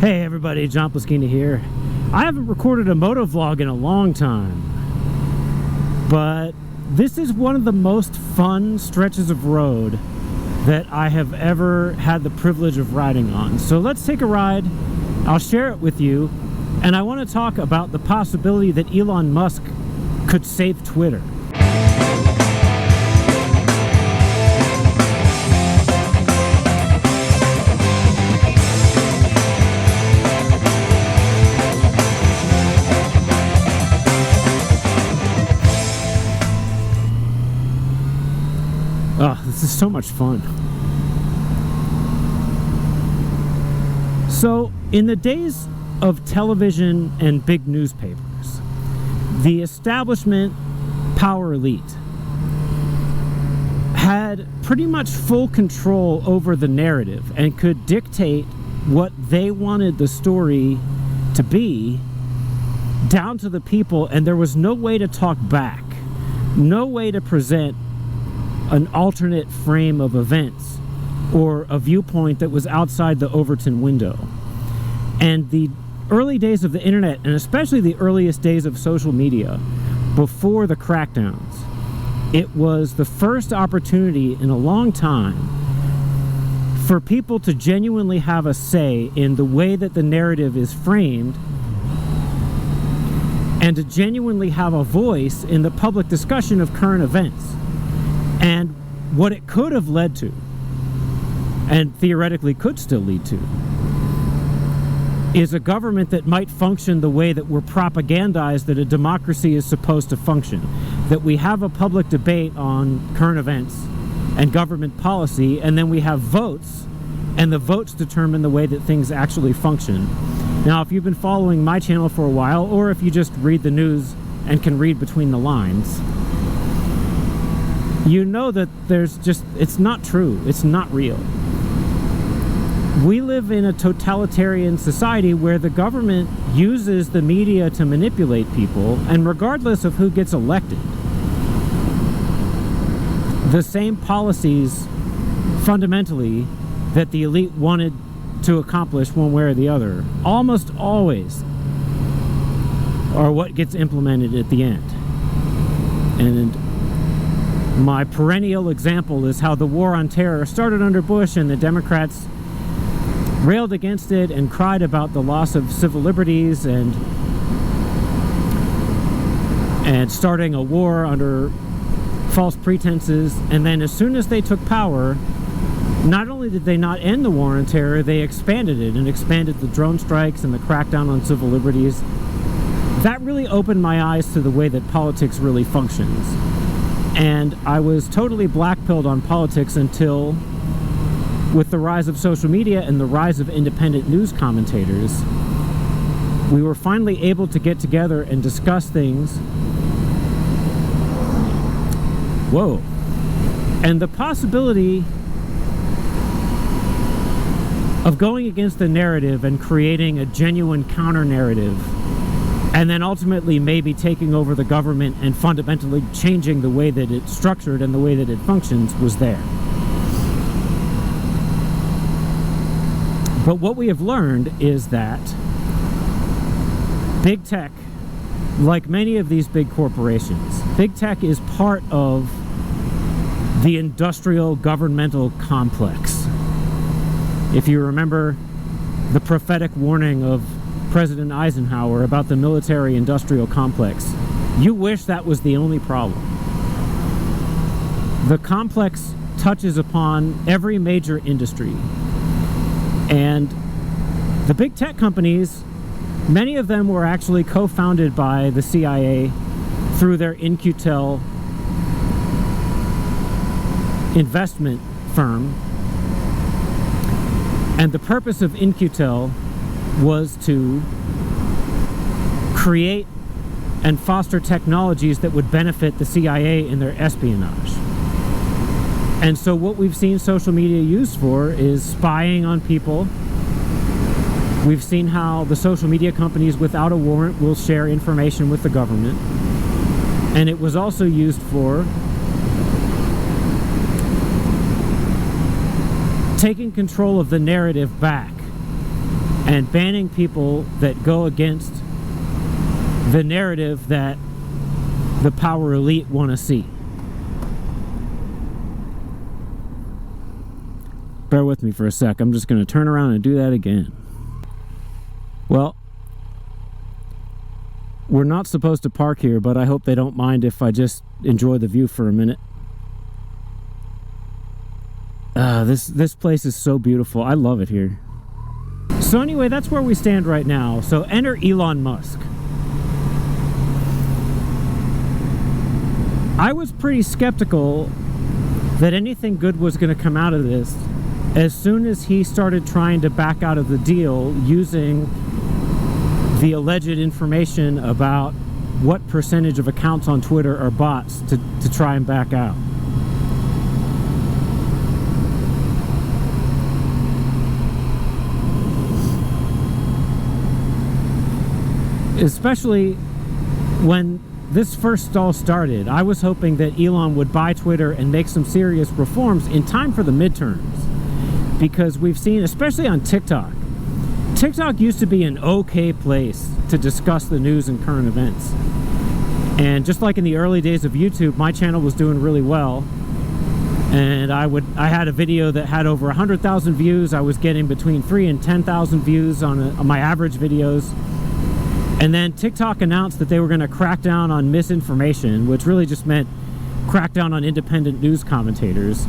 Hey everybody, John Plaskina here. I haven't recorded a moto vlog in a long time, but this is one of the most fun stretches of road that I have ever had the privilege of riding on. So let's take a ride. I'll share it with you, and I want to talk about the possibility that Elon Musk could save Twitter. Oh, this is so much fun. So, in the days of television and big newspapers, the establishment power elite had pretty much full control over the narrative and could dictate what they wanted the story to be down to the people, and there was no way to talk back, no way to present an alternate frame of events or a viewpoint that was outside the Overton window. And the early days of the internet, and especially the earliest days of social media before the crackdowns, it was the first opportunity in a long time for people to genuinely have a say in the way that the narrative is framed and to genuinely have a voice in the public discussion of current events. And what it could have led to, and theoretically could still lead to, is a government that might function the way that we're propagandized that a democracy is supposed to function. That we have a public debate on current events and government policy, and then we have votes, and the votes determine the way that things actually function. Now, if you've been following my channel for a while, or if you just read the news and can read between the lines, you know that it's not true. It's not real. We live in a totalitarian society where the government uses the media to manipulate people, and regardless of who gets elected, the same policies fundamentally that the elite wanted to accomplish one way or the other almost always are what gets implemented at the end. And my perennial example is how the war on terror started under Bush, and the Democrats railed against it and cried about the loss of civil liberties and starting a war under false pretenses. And then as soon as they took power, not only did they not end the war on terror, they expanded it and expanded the drone strikes and the crackdown on civil liberties. That really opened my eyes to the way that politics really functions. And I was totally black-pilled on politics until, with the rise of social media and the rise of independent news commentators, we were finally able to get together and discuss things. Whoa. And the possibility of going against the narrative and creating a genuine counter-narrative, and then ultimately maybe taking over the government and fundamentally changing the way that it's structured and the way that it functions, was there. But what we have learned is that big tech, like many of these big corporations, big tech is part of the industrial governmental complex. If you remember the prophetic warning of President Eisenhower about the military-industrial complex, you wish that was the only problem. The complex touches upon every major industry. And the big tech companies, many of them were actually co-founded by the CIA through their In-Q-Tel investment firm. And the purpose of In-Q-Tel was to create and foster technologies that would benefit the CIA in their espionage. And so what we've seen social media used for is spying on people. We've seen how the social media companies without a warrant will share information with the government. And it was also used for taking control of the narrative back and banning people that go against the narrative that the power elite want to see. Bear with me for a sec. I'm just going to turn around and do that again. Well, we're not supposed to park here, but I hope they don't mind if I just enjoy the view for a minute. This place is so beautiful. I love it here. So anyway, that's where we stand right now. So enter Elon Musk. I was pretty skeptical that anything good was going to come out of this as soon as he started trying to back out of the deal using the alleged information about what percentage of accounts on Twitter are bots to try and back out. Especially when this first all started, I was hoping that Elon would buy Twitter and make some serious reforms in time for the midterms. Because we've seen, especially on TikTok, TikTok used to be an okay place to discuss the news and current events. And just like in the early days of YouTube, my channel was doing really well. And I had a video that had over 100,000 views. I was getting between 3,000 and 10,000 views on my average videos. And then TikTok announced that they were going to crack down on misinformation, which really just meant crack down on independent news commentators.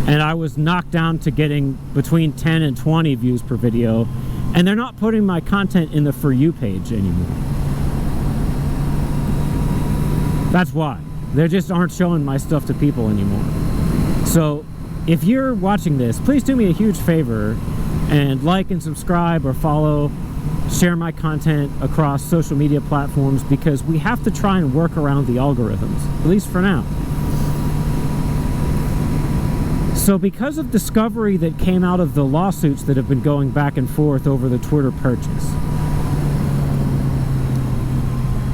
And I was knocked down to getting between 10 and 20 views per video. And they're not putting my content in the For You page anymore. That's why. They just aren't showing my stuff to people anymore. So if you're watching this, please do me a huge favor and like and subscribe or follow, share my content across social media platforms, because we have to try and work around the algorithms, at least for now. So because of discovery that came out of the lawsuits that have been going back and forth over the Twitter purchase,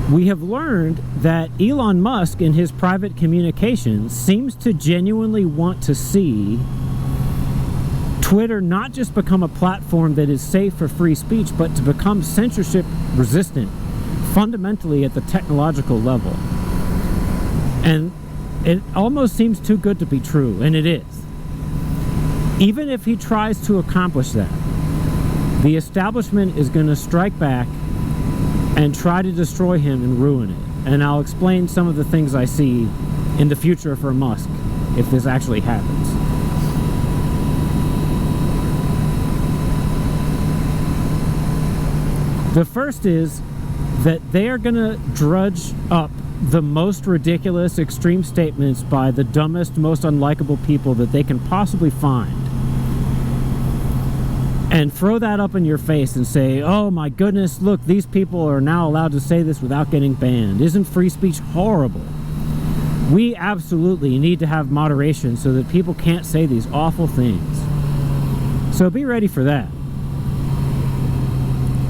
we have learned that Elon Musk in his private communications seems to genuinely want to see Twitter not just become a platform that is safe for free speech, but to become censorship resistant fundamentally at the technological level. And it almost seems too good to be true, and it is. Even if he tries to accomplish that, the establishment is going to strike back and try to destroy him and ruin it. And I'll explain some of the things I see in the future for Musk if this actually happens. The first is that they are going to drudge up the most ridiculous extreme statements by the dumbest, most unlikable people that they can possibly find, and throw that up in your face and say, oh my goodness, look, these people are now allowed to say this without getting banned. Isn't free speech horrible? We absolutely need to have moderation so that people can't say these awful things. So be ready for that.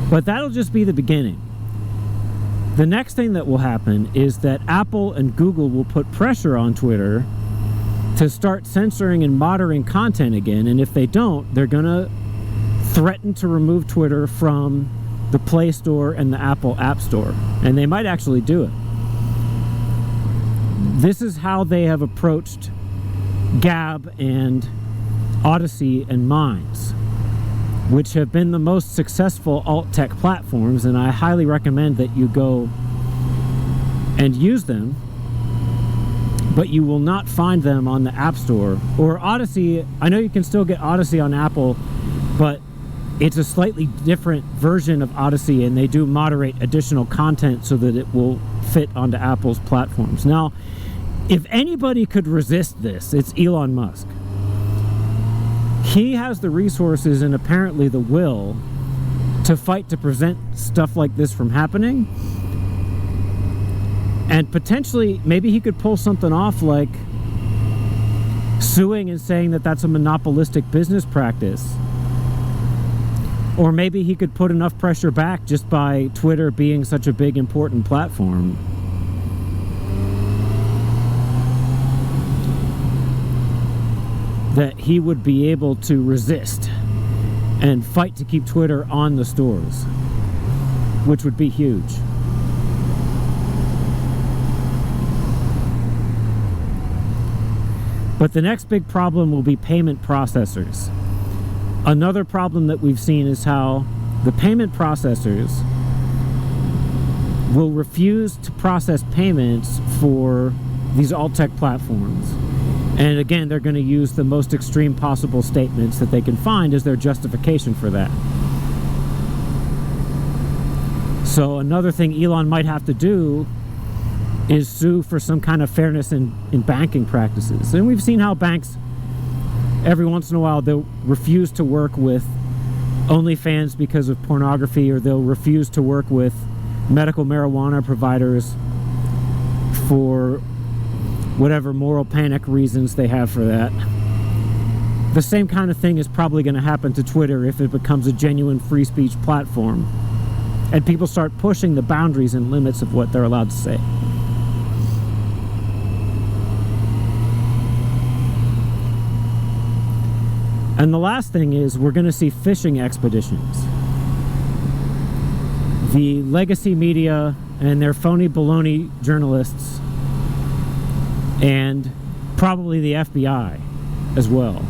But that'll just be the beginning. The next thing that will happen is that Apple and Google will put pressure on Twitter to start censoring and moderating content again, and if they don't, they're going to threaten to remove Twitter from the Play Store and the Apple App Store. And they might actually do it. This is how they have approached Gab and Odyssey and Minds, which have been the most successful alt-tech platforms, and I highly recommend that you go and use them, but you will not find them on the App Store. Or Odyssey, I know you can still get Odyssey on Apple, but it's a slightly different version of Odyssey, and they do moderate additional content so that it will fit onto Apple's platforms. Now, if anybody could resist this, it's Elon Musk. He has the resources and apparently the will to fight to prevent stuff like this from happening. And potentially, maybe he could pull something off like suing and saying that that's a monopolistic business practice. Or maybe he could put enough pressure back just by Twitter being such a big, important platform. That he would be able to resist and fight to keep Twitter on the stores, which would be huge. But the next big problem will be payment processors. Another problem that we've seen is how the payment processors will refuse to process payments for these alt-tech platforms. And again, they're going to use the most extreme possible statements that they can find as their justification for that. So another thing Elon might have to do is sue for some kind of fairness in banking practices. And we've seen how banks, every once in a while, they'll refuse to work with OnlyFans because of pornography, or they'll refuse to work with medical marijuana providers for whatever moral panic reasons they have for that. The same kind of thing is probably going to happen to Twitter if it becomes a genuine free speech platform and people start pushing the boundaries and limits of what they're allowed to say. And the last thing is, we're going to see phishing expeditions. The legacy media and their phony baloney journalists, and probably the FBI as well,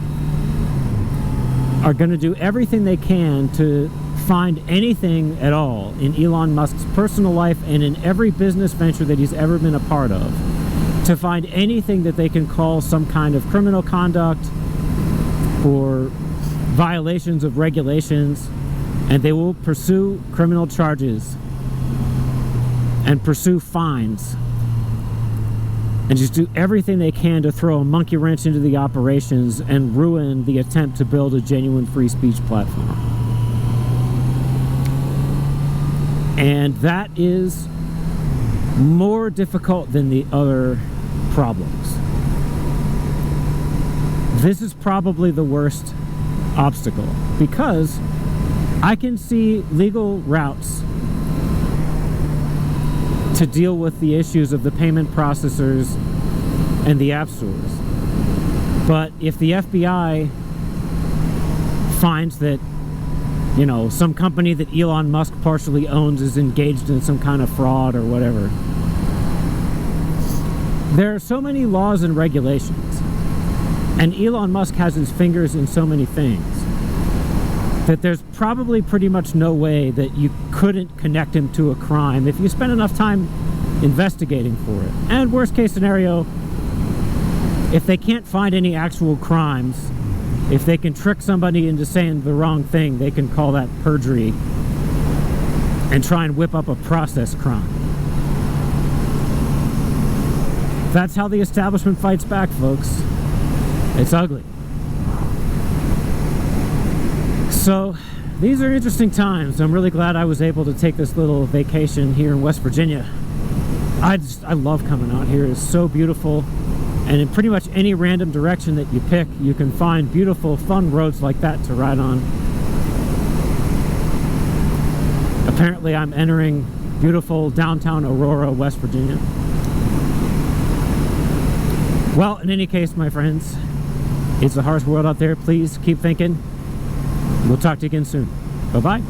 are going to do everything they can to find anything at all in Elon Musk's personal life and in every business venture that he's ever been a part of, to find anything that they can call some kind of criminal conduct or violations of regulations, and they will pursue criminal charges and pursue fines and just do everything they can to throw a monkey wrench into the operations and ruin the attempt to build a genuine free speech platform. And that is more difficult than the other problems. This is probably the worst obstacle, because I can see legal routes to deal with the issues of the payment processors and the app stores. But if the FBI finds that, you know, some company that Elon Musk partially owns is engaged in some kind of fraud or whatever, there are so many laws and regulations, and Elon Musk has his fingers in so many things, that there's probably pretty much no way that you couldn't connect him to a crime if you spend enough time investigating for it. And worst case scenario, if they can't find any actual crimes, if they can trick somebody into saying the wrong thing, they can call that perjury and try and whip up a process crime. That's how the establishment fights back, folks. It's ugly. So, these are interesting times. I'm really glad I was able to take this little vacation here in West Virginia. I love coming out here. It's so beautiful. And in pretty much any random direction that you pick, you can find beautiful, fun roads like that to ride on. Apparently, I'm entering beautiful downtown Aurora, West Virginia. Well, in any case, my friends, it's a harsh world out there. Please keep thinking. We'll talk to you again soon. Bye-bye.